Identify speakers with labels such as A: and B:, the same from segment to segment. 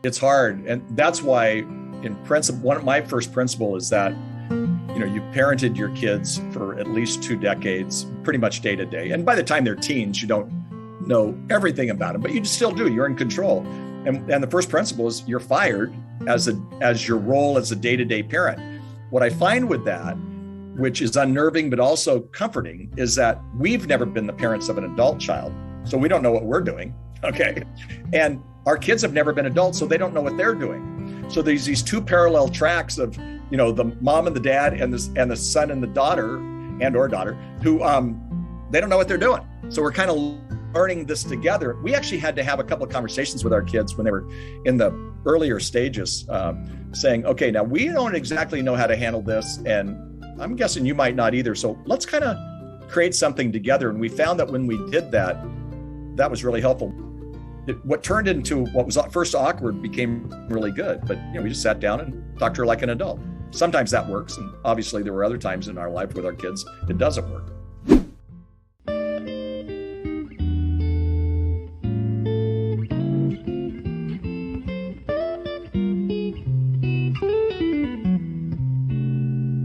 A: It's hard. And that's why in principle, one of my first principle is that, you parented your kids for at least 2 decades, pretty much day to day. And by the time they're teens, you don't know everything about them, but you still do. You're in control. And the first principle is you're fired as your role as a day-to-day parent. What I find with that, which is unnerving, but also comforting, is that we've never been the parents of an adult child. So we don't know what we're doing. Okay. And our kids have never been adults, so they don't know what they're doing. So there's these 2 parallel tracks of, the mom and the dad and the son and the daughter or daughter who they don't know what they're doing. So we're kind of learning this together. We actually had to have a couple of conversations with our kids when they were in the earlier stages, saying, okay, now we don't exactly know how to handle this. And I'm guessing you might not either. So let's kind of create something together. And we found that when we did that, that was really helpful. What turned into what was first awkward became really good. But we just sat down and talked to her like an adult. Sometimes that works. And obviously there were other times in our life with our kids, it doesn't work.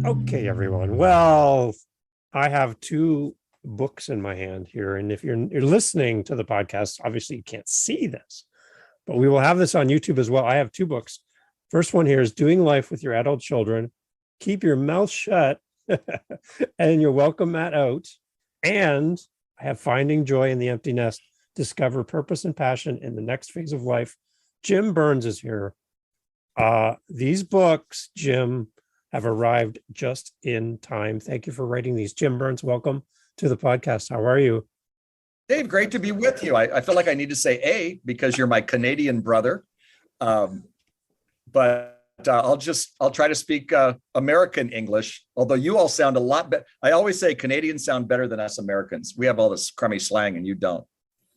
B: Okay, everyone. Well, I have 2 books in my hand here. And if you're listening to the podcast, obviously you can't see this, but we will have this on YouTube as well. I have 2 books. First one here is Doing Life with Your Adult Children. Keep Your Mouth Shut and Your Welcome Mat Out. And I have Finding Joy in the Empty Nest. Discover Purpose and Passion in the Next Phase of Life. Jim Burns is here. These books, Jim, have arrived just in time. Thank you for writing these. Jim Burns, welcome to the podcast. How are you?
A: Dave, great to be with you. I feel like I need to say A because you're my Canadian brother. But I'll try to speak American English, although you all sound a lot better. I always say Canadians sound better than us Americans. We have all this crummy slang and you don't.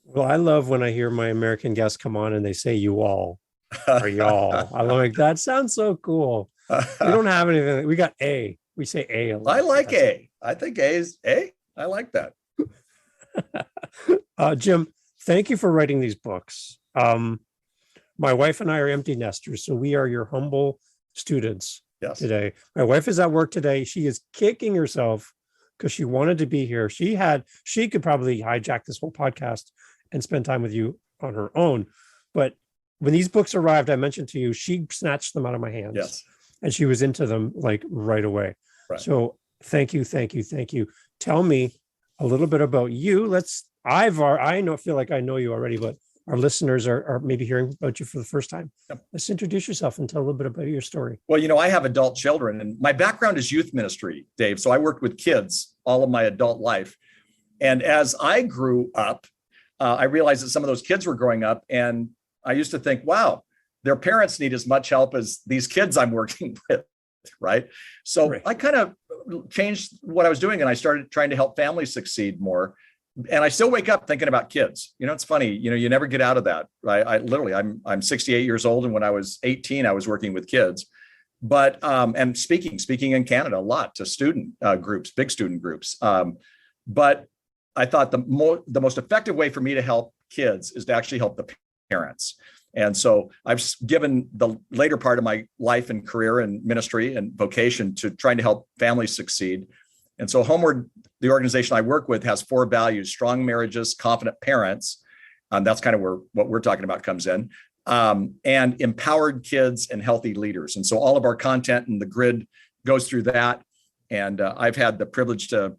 B: Well, I love when I hear my American guests come on and they say you all or y'all. I'm like, that sounds so cool. We don't have anything. We got A. We say A a lot.
A: I like A. I think A is A. I like that.
B: Jim, thank you for writing these books. My wife and I are empty nesters, so we are your humble students today. My wife is at work today. She is kicking herself because she wanted to be here. She could probably hijack this whole podcast and spend time with you on her own. But when these books arrived, I mentioned to you, she snatched them out of my hands.
A: Yes.
B: And she was into them like right away. Right. So thank you. Tell me a little bit about you. Feel like I know you already, but our listeners are maybe hearing about you for the first time. Yep. Let's introduce yourself and tell a little bit about your story.
A: Well, I have adult children and my background is youth ministry, Dave. So I worked with kids all of my adult life. And as I grew up, I realized that some of those kids were growing up and I used to think, wow, their parents need as much help as these kids I'm working with, right? So right. I kind of changed what I was doing and I started trying to help families succeed more. And I still wake up thinking about kids. It's funny, you never get out of that, right? I'm 68 years old. And when I was 18, I was working with kids, but, and speaking in Canada a lot to student groups, big student groups. But I thought the most effective way for me to help kids is to actually help the parents. And so I've given the later part of my life and career and ministry and vocation to trying to help families succeed. And so Homeward, the organization I work with, has 4 values: strong marriages, confident parents. That's kind of where what we're talking about comes in, and empowered kids and healthy leaders. And so all of our content and the grid goes through that. And I've had the privilege to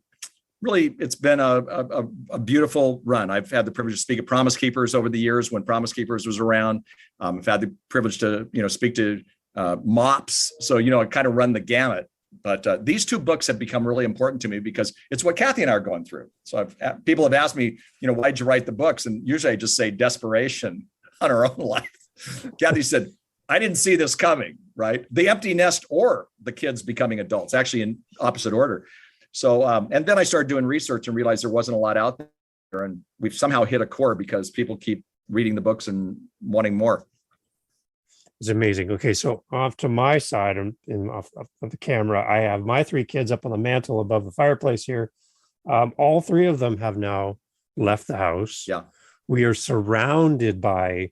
A: it's been a beautiful run. I've had the privilege to speak at Promise Keepers over the years when Promise Keepers was around. I've had the privilege to, speak to MOPS. So, I kind of run the gamut. But these 2 books have become really important to me because it's what Kathy and I are going through. So people have asked me, why'd you write the books? And usually I just say desperation on our own life. Kathy said, I didn't see this coming, right? The empty nest or the kids becoming adults, actually in opposite order. So, and then I started doing research and realized there wasn't a lot out there, and we've somehow hit a core because people keep reading the books and wanting more.
B: It's amazing. Okay, so off to my side off of the camera, I have my 3 kids up on the mantle above the fireplace here. All 3 of them have now left the house.
A: Yeah.
B: We are surrounded by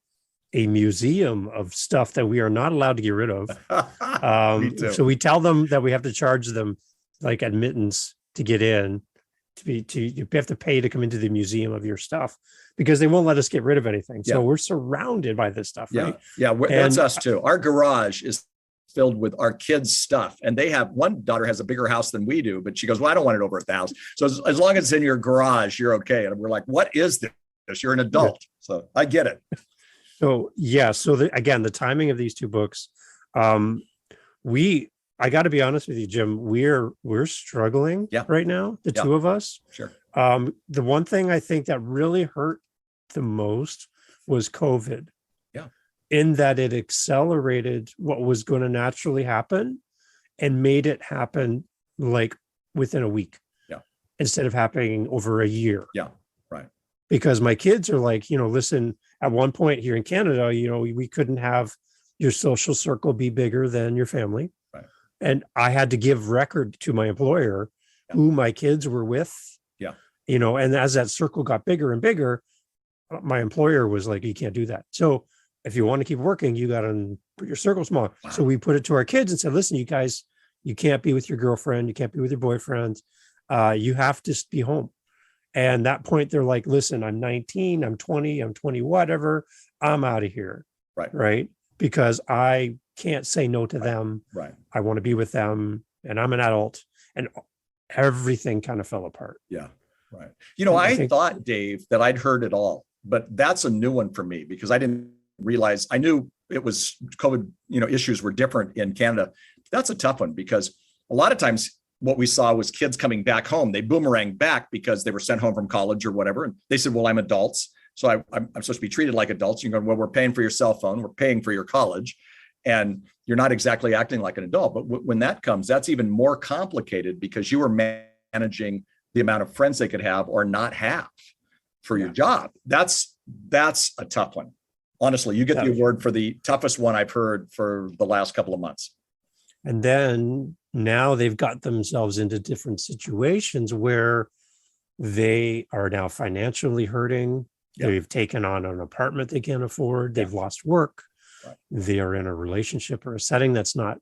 B: a museum of stuff that we are not allowed to get rid of.
A: Me too.
B: So we tell them that we have to charge them like admittance to get in, you have to pay to come into the museum of your stuff because they won't let us get rid of anything. So we're surrounded by this stuff, right?
A: Yeah, that's us too. Our garage is filled with our kids' stuff, and they have, one daughter has a bigger house than we do, but she goes, well, I don't want it over 1,000. So as long as it's in your garage, you're okay. And we're like, what is this? You're an adult. Yeah. So I get it.
B: So again, the timing of these two books, I got to be honest with you, Jim, we're struggling right now, the two of us.
A: Sure.
B: The one thing I think that really hurt the most was COVID.
A: Yeah.
B: In that it accelerated what was going to naturally happen and made it happen like within a week.
A: Yeah.
B: Instead of happening over a year.
A: Yeah. Right.
B: Because my kids are like, listen, at one point here in Canada, we couldn't have your social circle be bigger than your family.
A: Right.
B: And I had to give record to my employer who my kids were with.
A: Yeah.
B: And as that circle got bigger and bigger, my employer was like, you can't do that. So if you want to keep working, you got to put your circle smaller. Wow. So we put it to our kids and said, listen, you guys, you can't be with your girlfriend. You can't be with your boyfriend. You have to be home. And that point, they're like, listen, I'm 19, I'm 20, I'm 20, whatever. I'm out of here.
A: Right.
B: Right. Because I can't say no to them.
A: Right.
B: I want to be with them and I'm an adult, and everything kind of fell apart.
A: Yeah. Right. I thought, Dave, that I'd heard it all, but that's a new one for me because I didn't realize. I knew it was COVID, issues were different in Canada. That's a tough one because a lot of times what we saw was kids coming back home. They boomerang back because they were sent home from college or whatever. And they said, well, I'm adults. So I'm supposed to be treated like adults. You're going, well, we're paying for your cell phone. We're paying for your college. And you're not exactly acting like an adult. But when that comes, that's even more complicated because you were managing the amount of friends they could have or not have for your job. That's a tough one. Honestly, you get the award for the toughest one I've heard for the last couple of months.
B: And then now they've got themselves into different situations where they are now financially hurting. Yeah. They've taken on an apartment they can't afford. They've lost work. Right. They are in a relationship or a setting that's not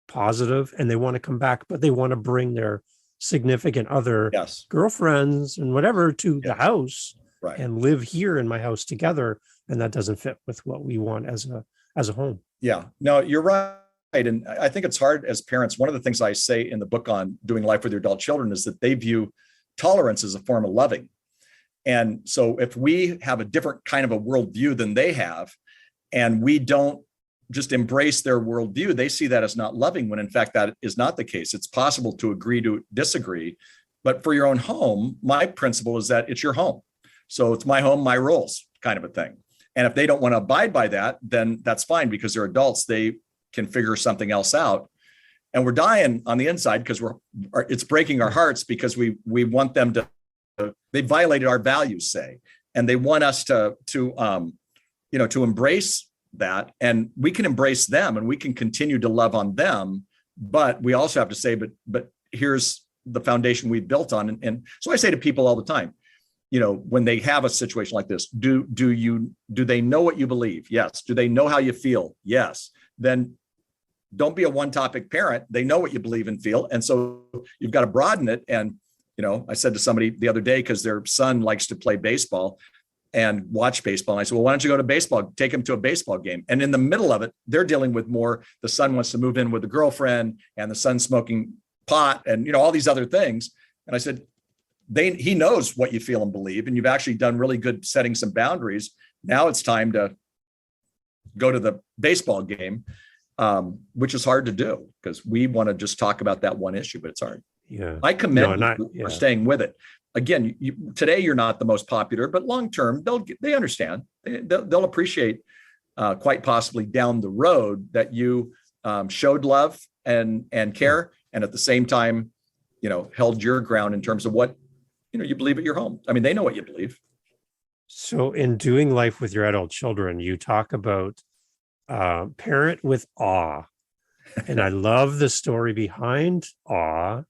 B: positive, and they want to come back, but they want to bring their significant other, girlfriends and whatever to the house and live here in my house together. And that doesn't fit with what we want as a home. Yeah, no, you're right. And I think it's hard as parents. One of the things I say in the book on doing life with your adult children is that they view tolerance as a form of loving. And so if we have a different kind of a worldview than they have, and we don't just embrace their worldview, they see that as not loving, when in fact that is not the case. It's possible to agree to disagree. But for your own home, my principle is that it's your home. So it's my home, my rules kind of a thing. And if they don't want to abide by that, then that's fine because they're adults. They can figure something else out. And we're dying on the inside because it's breaking our hearts because we want them to, they violated our values, say, and they want us to embrace that. And we can embrace them and we can continue to love on them. But we also have to say, but here's the foundation we've built on. And so I say to people all the time, when they have a situation like this, do they know what you believe? Yes. Do they know how you feel? Yes. Then don't be a one-topic parent. They know what you believe and feel. And so you've got to broaden it. And, I said to somebody the other day, because their son likes to play baseball and watch baseball. And I said, well, why don't you go to baseball? Take him to a baseball game. And in the middle of it, they're dealing with more. The son wants to move in with the girlfriend and the son's smoking pot and, all these other things. And I said, he knows what you feel and believe, and you've actually done really good setting some boundaries. Now it's time to go to the baseball game, which is hard to do because we want to just talk about that one issue, but it's hard. Yeah, I commend you for staying with it. Again, today you're not the most popular, but long term they understand. They'll appreciate quite possibly down the road that you showed love and care, and at the same time, held your ground in terms of what you believe at your home. I mean, they know what you believe. So in doing life with your adult children, you talk about parent with awe. And I love the story behind awe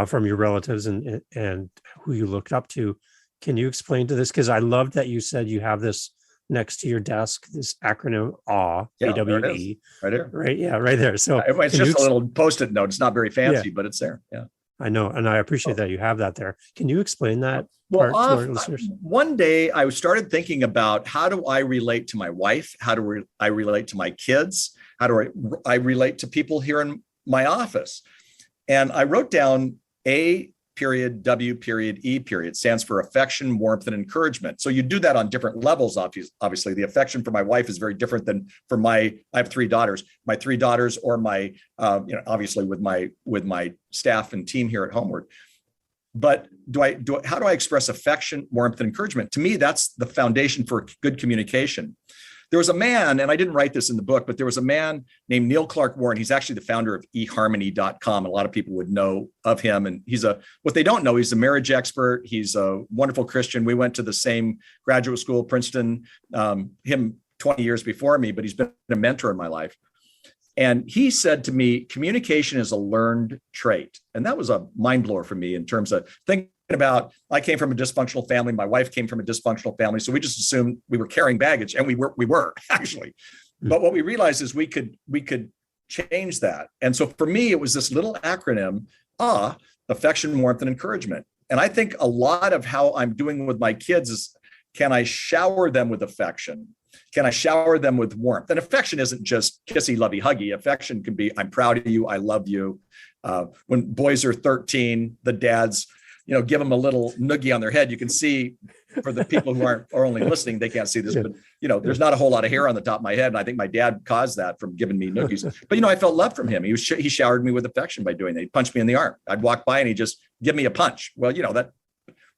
B: from your relatives and who you looked up to. Can you explain to this? Because I loved that you said you have this next to your desk, this acronym AWE,
A: Yeah, there it
B: AWE.
A: is, right here.
B: Right. Yeah, right there. So
A: It's just a little post-it note. It's not very fancy, but it's there. Yeah.
B: I know. And I appreciate that you have that there. Can you explain that
A: Well,
B: part to our listeners?
A: one day I started thinking about how do I relate to my wife? How do I relate to my kids? How do I relate to people here in my office? And I wrote down A period, W period, E period. Stands for affection, warmth, and encouragement. So you do that on different levels. Obviously, the affection for my wife is very different than for I have 3 daughters. My 3 daughters, or my, obviously with my staff and team here at Homeward. But how do I express affection, warmth, and encouragement? To me, that's the foundation for good communication. There was a man, and I didn't write this in the book, but there was a man named Neil Clark Warren. He's actually the founder of eharmony.com. A lot of people would know of him. And what they don't know, he's a marriage expert. He's a wonderful Christian. We went to the same graduate school, Princeton, him 20 years before me, but he's been a mentor in my life. And he said to me, communication is a learned trait. And that was a mind blower for me in terms of thinking about, I came from a dysfunctional family. My wife came from a dysfunctional family. So we just assumed we were carrying baggage, and we were actually. But what we realized is we could change that. And so for me, it was this little acronym, affection, warmth, and encouragement. And I think a lot of how I'm doing with my kids is, can I shower them with affection? Can I shower them with warmth? And affection isn't just kissy, lovey, huggy. Affection can be, I'm proud of you. I love you. When boys are 13, the dads, give them a little noogie on their head. You can see, for the people who are only listening, they can't see this, but there's not a whole lot of hair on the top of my head. And I think my dad caused that from giving me noogies. But, I felt love from him. He showered me with affection by doing that. He punched me in the arm. I'd walk by and he'd just give me a punch. Well,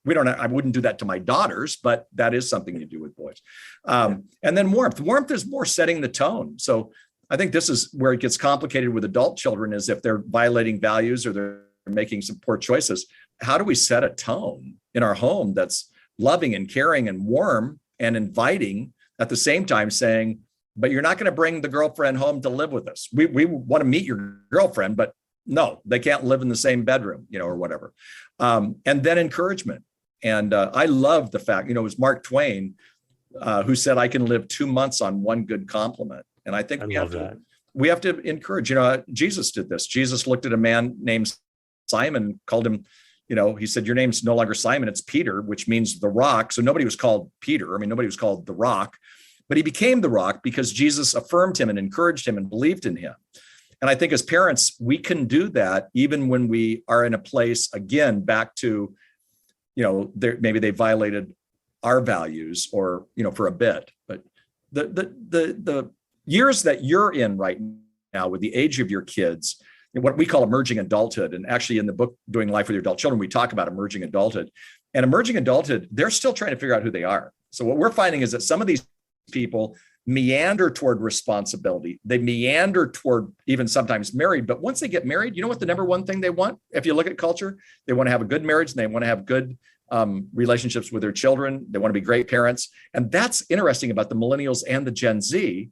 A: I wouldn't do that to my daughters, but that is something you do with boys. And then warmth. Warmth is more setting the tone. So I think this is where it gets complicated with adult children, is if they're violating values or they're making some poor choices. How do we set a tone in our home that's loving and caring and warm and inviting, at the same time saying, but you're not going to bring the girlfriend home to live with us. We want to meet your girlfriend, but no, they can't live in the same bedroom, or whatever. And then encouragement. And I love the fact, it was Mark Twain who said, I can live 2 months on one good compliment. And I think we have to encourage, Jesus did this. Jesus looked at a man named Simon, called him, he said, your name's no longer Simon, it's Peter, which means the rock. So nobody was called Peter. Nobody was called the rock, but he became the rock because Jesus affirmed him and encouraged him and believed in him. And I think as parents, we can do that even when we are in a place, again, back to, maybe they violated our values or, for a bit. But the years that you're in right now with the age of your kids, what we call emerging adulthood. And actually in the book, Doing Life with Your Adult Children, we talk about emerging adulthood. And emerging adulthood, they're still trying to figure out who they are. So what we're finding is that some of these people meander toward responsibility. They meander toward even sometimes married. But once they get married, you know what the number one thing they want? If you look at culture, they want to have a good marriage and they want to have good relationships with their children. They want to be great parents. And that's interesting about the millennials and the Gen Z,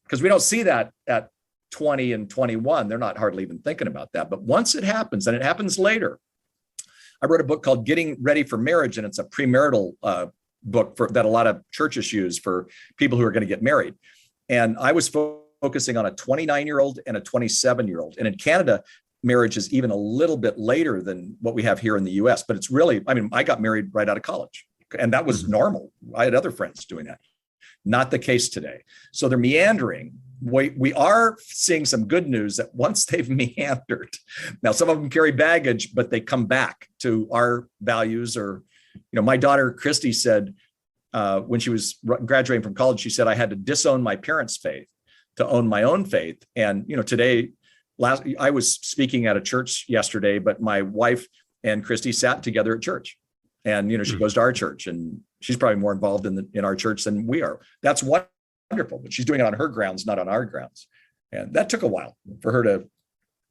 A: because we don't see that at 20 and 21. They're not hardly even thinking about that. But once it happens, and it happens later, I wrote a book called Getting Ready for Marriage, and it's a premarital book that a lot of churches use for people who are going to get married. And I was focusing on a 29-year-old and a 27-year-old. And in Canada, marriage is even a little bit later than what we have here in the US. But it's really, I got married right out of college, and that was normal. I had other friends doing that. Not the case today. So they're meandering. We are seeing some good news that once they've meandered, now some of them carry baggage, but they come back to our values. Or, my daughter, Christy, said when she was graduating from college, she said, I had to disown my parents' faith to own my own faith. And, today, I was speaking at a church yesterday, but my wife and Christy sat together at church. And, she goes to our church, and she's probably more involved in our church than we are. That's wonderful, but she's doing it on her grounds, not on our grounds. And that took a while for her to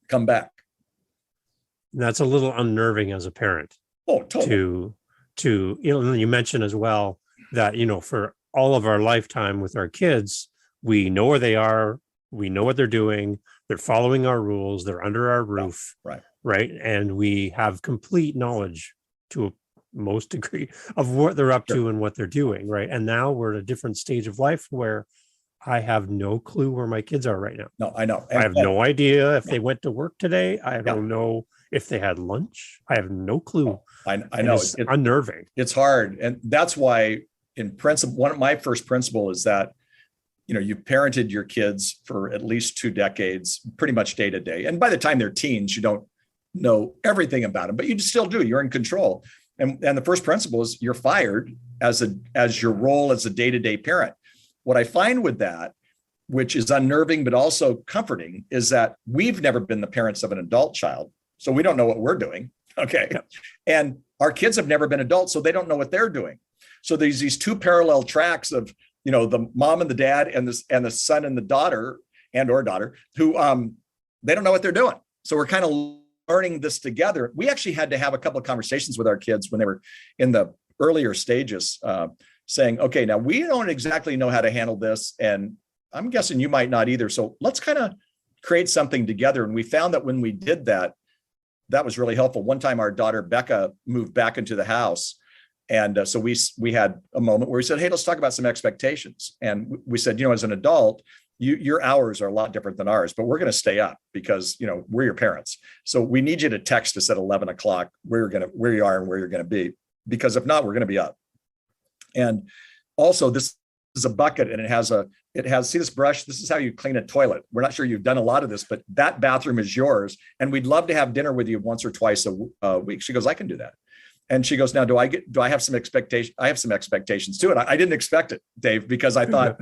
A: come back.
B: That's a little unnerving as a parent.
A: Oh, totally.
B: To you mentioned as well that, for all of our lifetime with our kids, we know where they are. We know what they're doing. They're following our rules. They're under our roof.
A: Right.
B: And we have complete knowledge to most degree of what they're up
A: Sure.
B: to and what they're doing, right? And now we're at a different stage of life where I have no clue where my kids are right now.
A: No, I know.
B: I have no idea if
A: Yeah.
B: they went to work today. I don't know if they had lunch. I have no clue.
A: I
B: And
A: know
B: it's unnerving.
A: it's hard. And that's why in principle, one of my first principle is that, you've parented your kids for at least 2 decades, pretty much day to day. And by the time they're teens, you don't know everything about them, but you still do. You're in control. And the first principle is you're fired as your role as a day-to-day parent. What I find with that, which is unnerving, but also comforting, is that we've never been the parents of an adult child. So we don't know what we're doing. Okay.
B: Yep.
A: And our kids have never been adults, so they don't know what they're doing. So there's these 2 parallel tracks of, the mom and the dad and the son and the daughter or daughter who they don't know what they're doing. So we're kind of learning this together. We actually had to have a couple of conversations with our kids when they were in the earlier stages, saying, okay, now we don't exactly know how to handle this. And I'm guessing you might not either. So let's kind of create something together. And we found that when we did that, that was really helpful. One time our daughter, Becca, moved back into the house. And so we had a moment where we said, hey, let's talk about some expectations. And we said, as an adult, your hours are a lot different than ours, but we're going to stay up because, we're your parents. So we need you to text us at 11 o'clock where you are and where you're going to be, because if not, we're going to be up. And also this is a bucket and it has, see this brush? This is how you clean a toilet. We're not sure you've done a lot of this, but that bathroom is yours. And we'd love to have dinner with you once or twice a week. She goes, I can do that. And she goes, now, do I have some expectations? I have some expectations too. And I didn't expect it, Dave, because I thought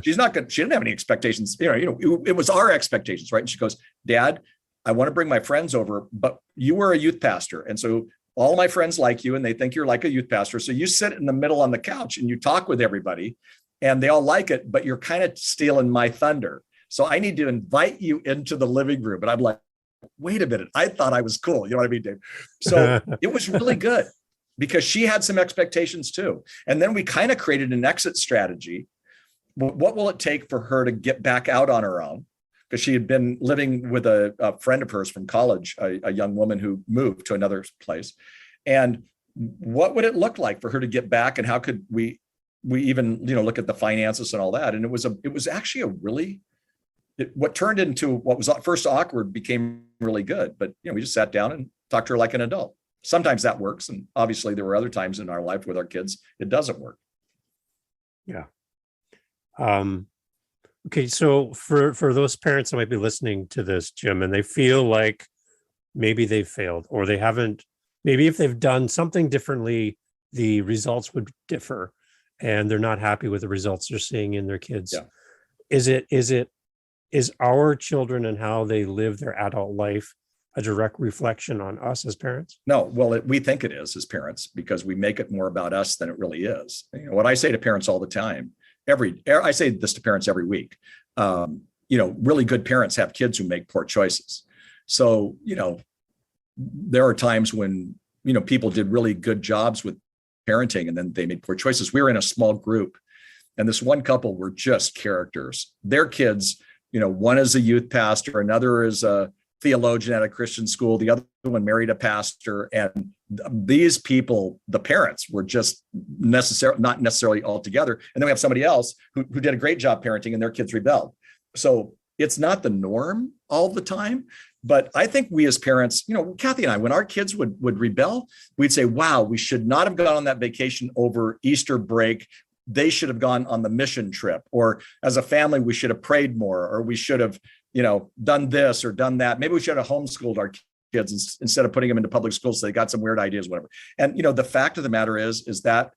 A: she didn't have any expectations. It was our expectations, right? And she goes, Dad, I want to bring my friends over, but you were a youth pastor. And so all my friends like you and they think you're like a youth pastor. So you sit in the middle on the couch and you talk with everybody and they all like it, but you're kind of stealing my thunder. So I need to invite you into the living room. And I'm like, wait a minute, I thought I was cool. You know what I mean, Dave? So it was really good because she had some expectations too. And then we kind of created an exit strategy. What will it take for her to get back out on her own? Because she had been living with a friend of hers from college, a young woman who moved to another place. And what would it look like for her to get back? And how could we even, look at the finances and all that? And it was actually a really, what turned into what was at first awkward became really good. But, we just sat down and talked to her like an adult. Sometimes that works. And obviously there were other times in our life with our kids, it doesn't work.
B: Yeah. Okay. So for those parents that might be listening to this, Jim, and they feel like maybe they've failed or they haven't, maybe if they've done something differently, the results would differ and they're not happy with the results they're seeing in their kids. Yeah. Is our children and how they live their adult life a direct reflection on us as parents?
A: No, well, we think it is as parents because we make it more about us than it really is. What I say to parents all the time, I say this to parents every week. Really good parents have kids who make poor choices. So, there are times when, people did really good jobs with parenting and then they made poor choices. We were in a small group and this one couple were just characters. Their kids, one is a youth pastor, another is a theologian at a Christian school, the other one married a pastor. And these people, the parents, were just not necessarily all together. And then we have somebody else who did a great job parenting and their kids rebelled. So it's not the norm all the time. But I think we as parents, Kathy and I, when our kids would rebel, we'd say, wow, we should not have gone on that vacation over Easter break. They should have gone on the mission trip, or as a family, we should have prayed more, or we should have, done this or done that. Maybe we should have homeschooled our kids instead of putting them into public schools. So they got some weird ideas, whatever. And, the fact of the matter is that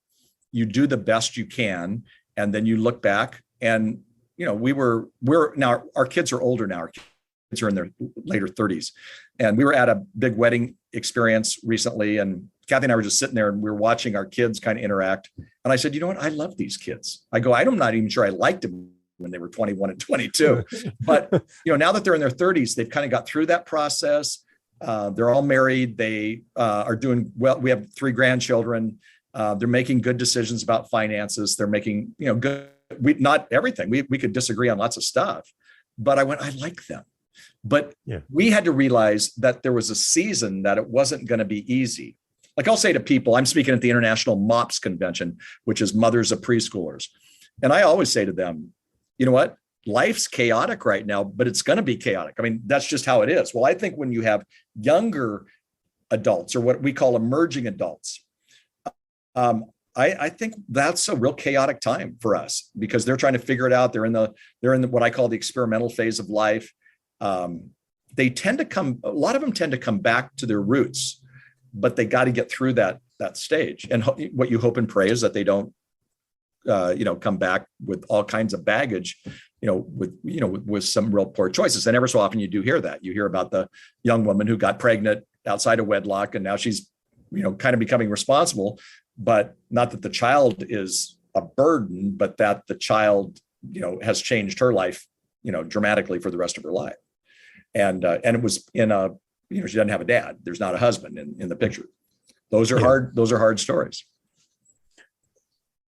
A: you do the best you can. And then you look back and, we're now, our kids are older now. Our kids are in their later 30s. And we were at a big wedding experience recently. And Kathy and I were just sitting there and we were watching our kids kind of interact. And I said, you know what? I love these kids. I'm not even sure I liked them when they were 21 and 22. But, now that they're in their 30s, they've kind of got through that process. They're all married. They are doing well. We have 3 grandchildren. They're making good decisions about finances. They're making, good, not everything. We could disagree on lots of stuff, but I like them. But we had to realize that there was a season that it wasn't going to be easy. like I'll say to people, I'm speaking at the International MOPS Convention, which is Mothers of Preschoolers. And I always say to them, you know what? Life's chaotic right now, but it's going to be chaotic. I mean, that's just how it is. Well, I think when you have younger adults or what we call emerging adults, I think that's a real chaotic time for us because they're trying to figure it out. They're in the what I call the experimental phase of life. They tend to a lot of them tend to come back to their roots, but they got to get through that stage. And what you hope and pray is that they don't, come back with all kinds of baggage, with some real poor choices. And ever so often you do hear that. You hear about the young woman who got pregnant outside of wedlock, and now she's, kind of becoming responsible, but not that the child is a burden, but that the child, has changed her life, dramatically for the rest of her life. And it was in she doesn't have a dad. There's not a husband in the picture. Those are hard. Those are hard stories.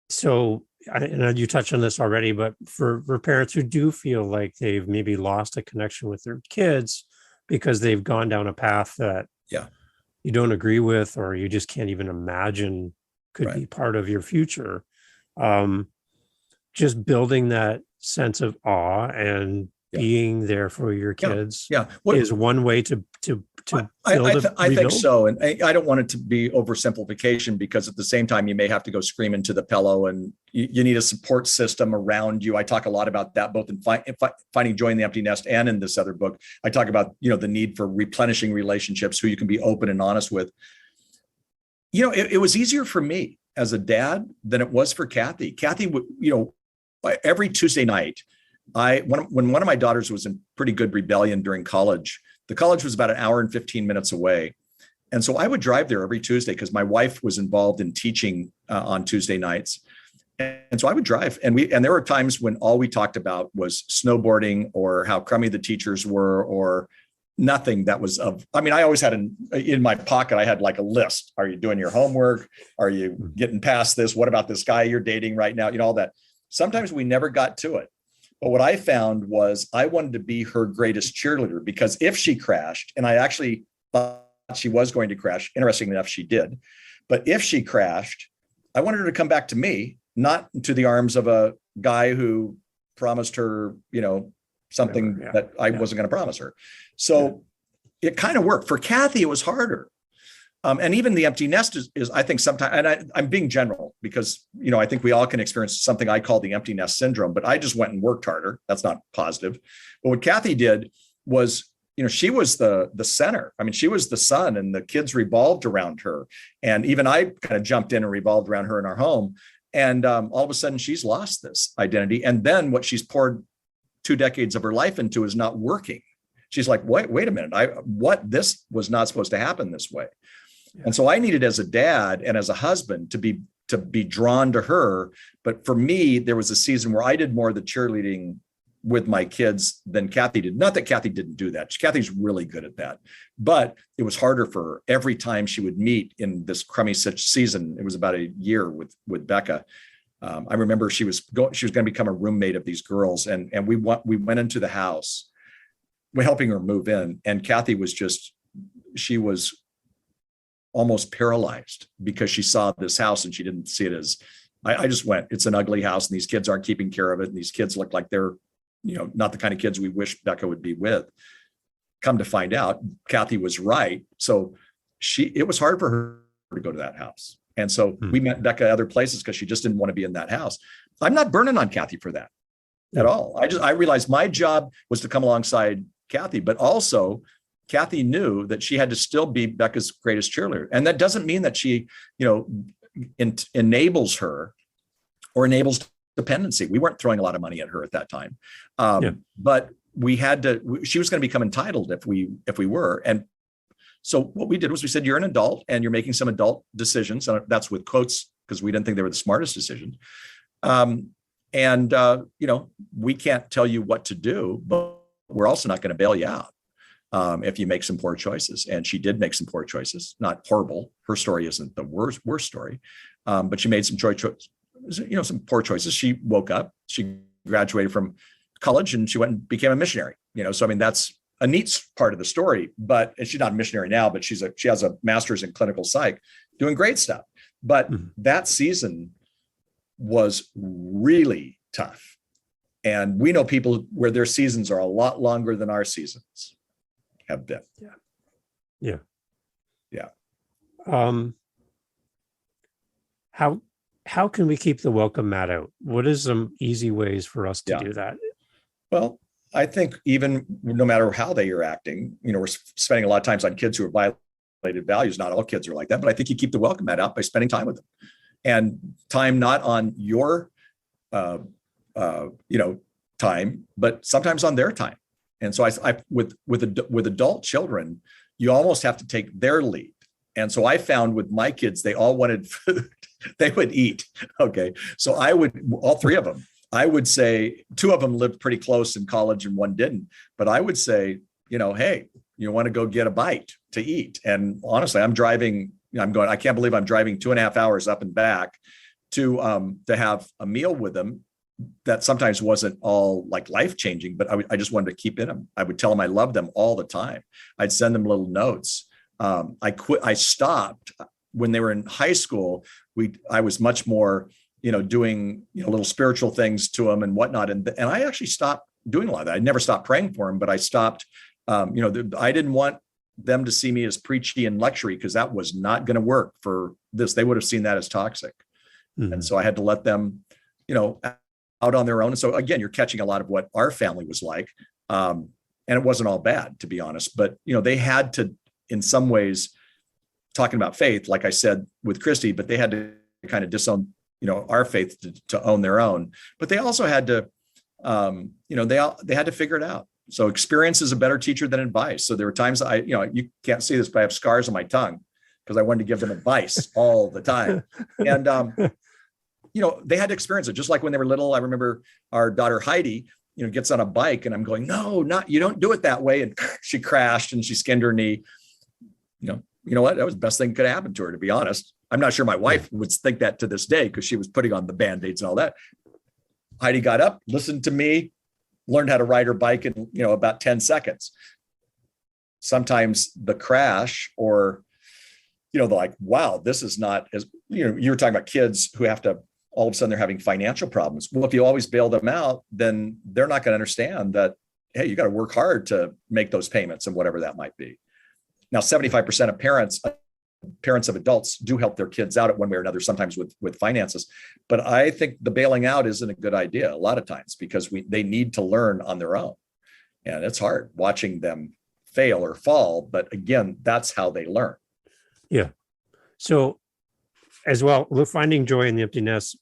B: So, I know you touched on this already, but for parents who do feel like they've maybe lost a connection with their kids because they've gone down a path that you don't agree with, or you just can't even imagine could be part of your future, just building that sense of awe and being there for your kids is one way to
A: I think so. And I don't want it to be oversimplification, because at the same time, you may have to go scream into the pillow, and you need a support system around you. I talk a lot about that, both in finding joy in the empty nest and in this other book. I talk about, the need for replenishing relationships, who you can be open and honest with. It was easier for me as a dad than it was for Kathy. Kathy, every Tuesday night, when one of my daughters was in pretty good rebellion during college, the college was about an hour and 15 minutes away. And so I would drive there every Tuesday because my wife was involved in teaching on Tuesday nights. And so I would drive, and there were times when all we talked about was snowboarding or how crummy the teachers were, or nothing that was I always had in my pocket, I had like a list. Are you doing your homework? Are you getting past this? What about this guy you're dating right now? All that. Sometimes we never got to it. But what I found was I wanted to be her greatest cheerleader, because if she crashed, and I actually thought she was going to crash, interestingly enough, she did. But if she crashed, I wanted her to come back to me, not to the arms of a guy who promised her, something that I wasn't going to promise her. So it kind of worked. For Kathy, it was harder. And even the empty nest is I think sometimes, and I'm being general because, I think we all can experience something I call the empty nest syndrome, but I just went and worked harder. That's not positive. But what Kathy did was, she was the center. I mean, she was the sun, and the kids revolved around her. And even I kind of jumped in and revolved around her in our home. And all of a sudden she's lost this identity. And then what she's poured 2 decades of her life into is not working. She's like, wait a minute. This was not supposed to happen this way. And so I needed, as a dad and as a husband, to be drawn to her. But for me, there was a season where I did more of the cheerleading with my kids than Kathy did. Not that Kathy didn't do that. Kathy's really good at that. But it was harder for her every time she would meet in this crummy season. It was about a year with Becca. I remember she was going to become a roommate of these girls. And we went into the house. We're helping her move in. And Kathy she was almost paralyzed because she saw this house and she didn't see it as, I just went, it's an ugly house and these kids aren't keeping care of it. And these kids look like they're, not the kind of kids we wish Becca would be with. Come to find out, Kathy was right. So it was hard for her to go to that house. And so we met Becca other places because she just didn't want to be in that house. I'm not burning on Kathy for that at all. I realized my job was to come alongside Kathy, but also Kathy knew that she had to still be Becca's greatest cheerleader. And that doesn't mean that she, enables her or enables dependency. We weren't throwing a lot of money at her at that time. But she was going to become entitled if we were. And so what we did was we said, you're an adult and you're making some adult decisions. And that's with quotes, because we didn't think they were the smartest decisions. We can't tell you what to do, but we're also not going to bail you out if you make some poor choices. And she did make some poor choices, not horrible. Her story isn't the worst story, but she made some some poor choices. She woke up, she graduated from college, and she went and became a missionary. So I mean, that's a neat part of the story. But she's not a missionary now, but she has a master's in clinical psych. doing great stuff. But that season was really tough. And we know people where their seasons are a lot longer than our seasons have been.
B: Yeah. How can we keep the welcome mat out? What is some easy ways for us to do that?
A: Well, I think even no matter how they are acting, we're spending a lot of times on kids who are violated values. Not all kids are like that, but I think you keep the welcome mat out by spending time with them, and time not on your, time, but sometimes on their time. And so I with adult children, you almost have to take their lead. And so I found with my kids, they all wanted food. They would eat. Okay. So all three of them, I would say two of them lived pretty close in college and one didn't. But I would say, hey, you want to go get a bite to eat? And honestly, I can't believe I'm driving 2.5 hours up and back to have a meal with them that sometimes wasn't all like life-changing, but I just wanted to keep in them. I would tell them I love them all the time. I'd send them little notes. I stopped when they were in high school. I was much more, doing, little spiritual things to them and whatnot. And I actually stopped doing a lot of that. I never stopped praying for them, but I stopped, I didn't want them to see me as preachy and lectury because that was not going to work for this. They would have seen that as toxic. And so I had to let them, out on their own. And so again, you're catching a lot of what our family was like. And it wasn't all bad, to be honest, but, they had to, in some ways, talking about faith, like I said with Christy, but they had to kind of disown, our faith to own their own. But they also had to, they had to figure it out. So experience is a better teacher than advice. So there were times you can't see this, but I have scars on my tongue because I wanted to give them advice all the time. And, they had to experience it. Just like when they were little, I remember our daughter Heidi, gets on a bike and I'm going, no, you don't do it that way. And she crashed and she skinned her knee. You know what? That was the best thing that could happen to her, to be honest. I'm not sure my wife would think that to this day because she was putting on the Band-Aids and all that. Heidi got up, listened to me, learned how to ride her bike in, about 10 seconds. Sometimes the crash or, they're like, wow, this is not as, you were talking about kids who have to, all of a sudden they're having financial problems. Well, if you always bail them out, then they're not going to understand that, hey, you got to work hard to make those payments and whatever that might be. Now, 75% of parents of adults do help their kids out at one way or another, sometimes with finances. But I think the bailing out isn't a good idea a lot of times because they need to learn on their own. And it's hard watching them fail or fall. But again, that's how they learn.
B: Yeah. So as well, with finding joy in the emptiness,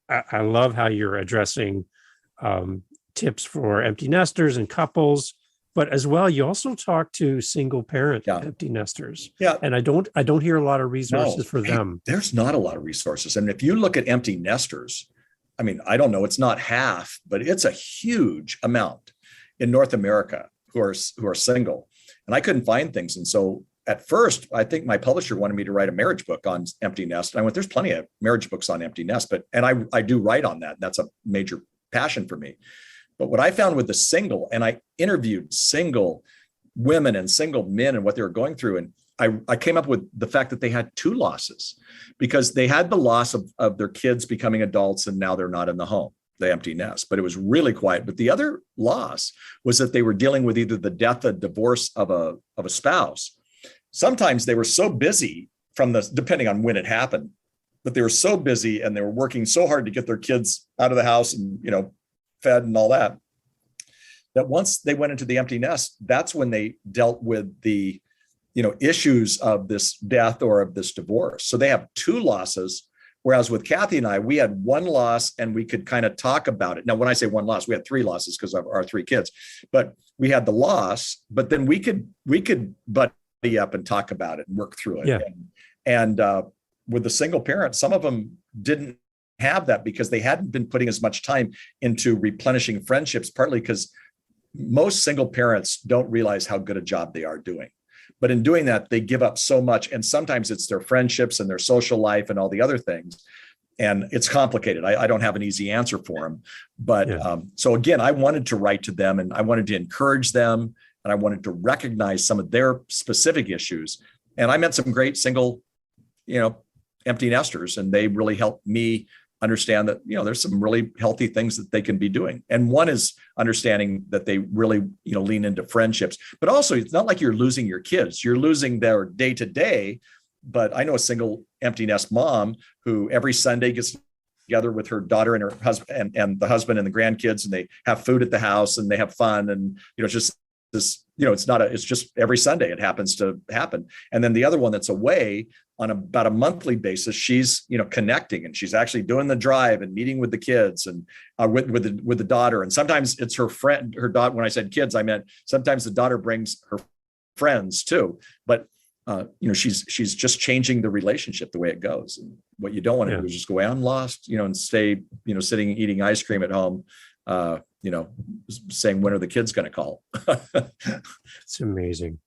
B: I love how you're addressing tips for empty nesters and couples. But as well, you also talk to single parent empty nesters. Yeah. And I don't hear a lot of resources for them.
A: There's not a lot of resources. And if you look at empty nesters, I mean, I don't know, it's not half, but it's a huge amount in North America who are single. And I couldn't find things. And so at first, I think my publisher wanted me to write a marriage book on empty nest. And I went, there's plenty of marriage books on empty nest, and I do write on that. That's a major passion for me. But what I found with the single, and I interviewed single women and single men and what they were going through. And I came up with the fact that they had two losses because they had the loss of their kids becoming adults and now they're not in the home, the empty nest, but it was really quiet. But the other loss was that they were dealing with either the death or divorce of a spouse. Sometimes they were so busy depending on when it happened, but they were so busy and they were working so hard to get their kids out of the house and, fed and all that once they went into the empty nest, that's when they dealt with the, issues of this death or of this divorce. So they have two losses. Whereas with Kathy and I, we had one loss and we could kind of talk about it. Now, when I say one loss, we had three losses because of our three kids, but we had the loss, but then we could buddy up and talk about it and work through it.
B: Yeah.
A: And with the single parents, some of them didn't have that because they hadn't been putting as much time into replenishing friendships, partly because most single parents don't realize how good a job they are doing. But in doing that, they give up so much. And sometimes it's their friendships and their social life and all the other things. And it's complicated. I don't have an easy answer for them. But so again, I wanted to write to them and I wanted to encourage them and I wanted to recognize some of their specific issues. And I met some great single empty nesters, and they really helped me understand that, there's some really healthy things that they can be doing. And one is understanding that they really, lean into friendships, but also it's not like you're losing your kids, you're losing their day to day. But I know a single empty nest mom who every Sunday gets together with her daughter and her husband and the husband and the grandkids, and they have food at the house and they have fun. And, just this, it's just every Sunday it happens to happen. And then the other one that's away on about a monthly basis, she's, connecting, and she's actually doing the drive and meeting with the kids and with the daughter. And sometimes it's her friend, her daughter. When I said kids, I meant sometimes the daughter brings her friends too. But she's just changing the relationship the way it goes. And what you don't want to do is just go, I'm lost, and stay, sitting eating ice cream at home, saying, when are the kids going to call?
B: It's amazing.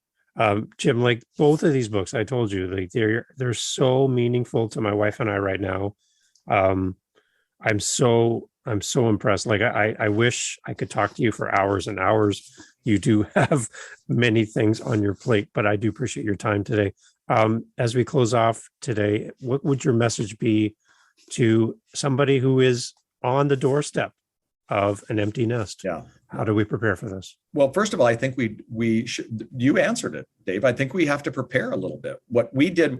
B: Jim, like both of these books, I told you, like they're so meaningful to my wife and I right now. I'm so impressed. Like I wish I could talk to you for hours and hours. You do have many things on your plate, but I do appreciate your time today. As we close off today, what would your message be to somebody who is on the doorstep of an empty nest?
A: Yeah.
B: How do we prepare for this?
A: Well, first of all, I think we should, you answered it, Dave. I think we have to prepare a little bit. What we did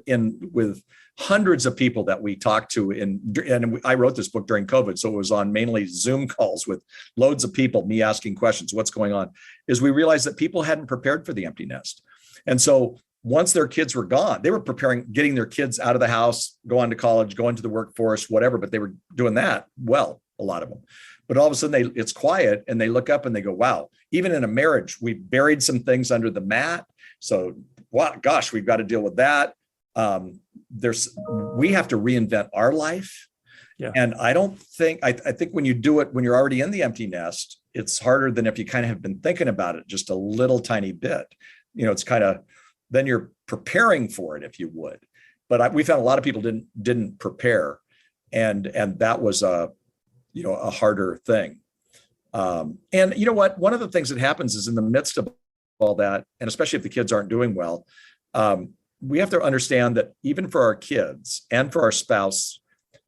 A: with hundreds of people that we talked to and I wrote this book during COVID. So it was on mainly Zoom calls with loads of people, me asking questions, what's going on, is we realized that people hadn't prepared for the empty nest. And so once their kids were gone, they were preparing, getting their kids out of the house, going to college, going to the workforce, whatever, but they were doing that well, a lot of them. But all of a sudden it's quiet and they look up and they go, wow, even in a marriage, we buried some things under the mat. So, wow, gosh, we've got to deal with that. We have to reinvent our life. Yeah. And I think when you do it, when you're already in the empty nest, it's harder than if you kind of have been thinking about it just a little tiny bit. It's kind of, then you're preparing for it, if you would. But we found a lot of people didn't prepare. And that was a harder thing. And you know what? One of the things that happens is in the midst of all that, and especially if the kids aren't doing well, we have to understand that even for our kids and for our spouse,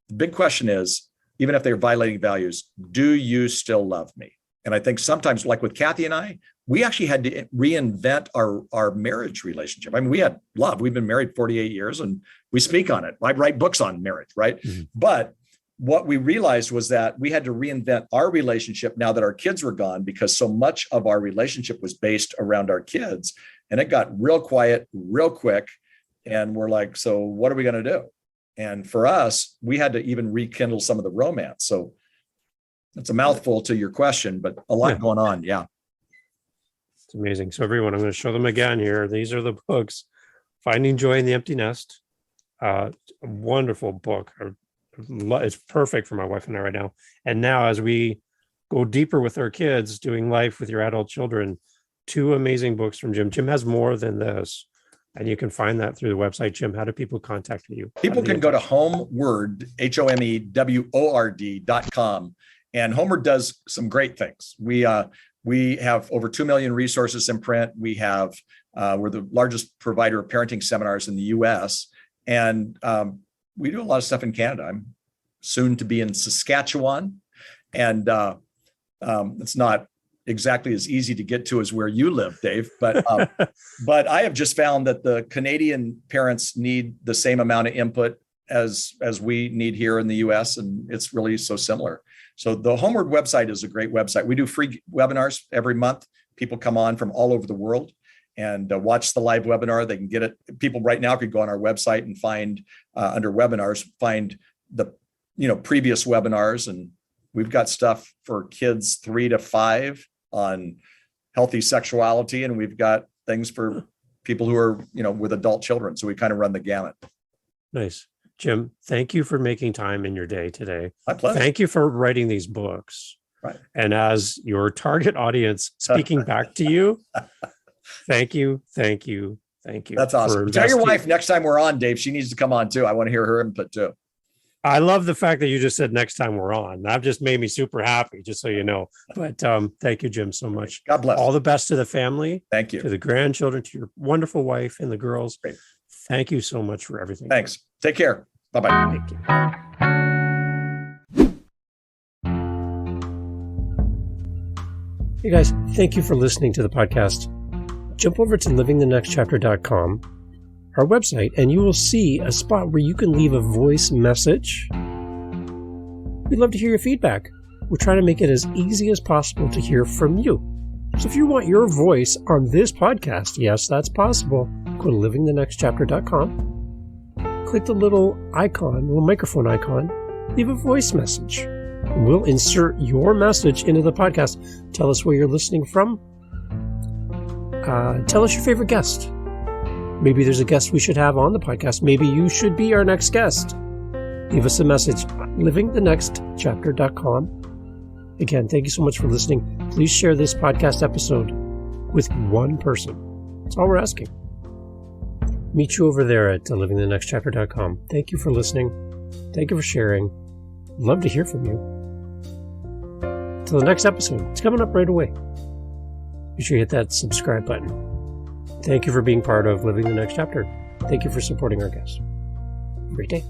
A: the big question is, even if they're violating values, do you still love me? And I think sometimes, like with Kathy and I, we actually had to reinvent our marriage relationship. I mean, we had love. We've been married 48 years and we speak on it. I write books on marriage, right? Mm-hmm. But what we realized was that we had to reinvent our relationship now that our kids were gone, because so much of our relationship was based around our kids, and it got real quiet real quick. And we're like, so what are we going to do? And for us, we had to even rekindle some of the romance. So it's a mouthful to your question, but a lot going on. Yeah.
B: It's amazing. So everyone, I'm going to show them again here. These are the books. Finding Joy in the Empty Nest. A wonderful book. It's perfect for my wife and I right now. And now as we go deeper with our kids, doing life with your adult children, 2 amazing books from Jim. Jim has more than this. And you can find that through the website. Jim, how do people contact you?
A: People can go to Homeword, HOMEWORD.com. And Homeword does some great things. We have over 2 million resources in print. We're the largest provider of parenting seminars in the US. And we do a lot of stuff in Canada. I'm soon to be in Saskatchewan. And it's not exactly as easy to get to as where you live, Dave. But but I have just found that the Canadian parents need the same amount of input as we need here in the US. And it's really so similar. So the Homeward website is a great website. We do free webinars every month. People come on from all over the world and watch the live webinar. They can get it. People right now could go on our website and find under webinars, find the previous webinars. And we've got stuff for kids 3 to 5 on healthy sexuality. And we've got things for people who are, with adult children. So we kind of run the gamut.
B: Nice. Jim, thank you for making time in your day today.
A: My pleasure.
B: Thank you for writing these books.
A: Right.
B: And as your target audience speaking back to you, thank you.
A: That's awesome. Tell your wife next time we're on, Dave, she needs to come on too. I want to hear her input too.
B: I love the fact that you just said next time we're on. That just made me super happy, just so you know. But thank you, Jim, so much.
A: God bless.
B: All the best to the family.
A: Thank you.
B: To the grandchildren, to your wonderful wife and the girls.
A: Great.
B: Thank you so much for everything.
A: Thanks. Take care. Bye-bye.
B: Thank you. Hey guys, thank you for listening to the podcast. Jump over to livingthenextchapter.com, our website, and you will see a spot where you can leave a voice message. We'd love to hear your feedback. We're trying to make it as easy as possible to hear from you. So if you want your voice on this podcast, yes, that's possible. Go to livingthenextchapter.com. Click the little icon, little microphone icon. Leave a voice message. We'll insert your message into the podcast. Tell us where you're listening from. Tell us your favorite guest. Maybe there's a guest we should have on the podcast. Maybe you should be our next guest. Leave us a message. livingthenextchapter.com. Again, thank you so much for listening. Please share this podcast episode with one person. That's all we're asking. Meet you over there at livingthenextchapter.com. Thank you for listening. Thank you for sharing. Love to hear from you. Till the next episode. It's coming up right away. Be sure you hit that subscribe button. Thank you for being part of Living the Next Chapter. Thank you for supporting our guests. Great day.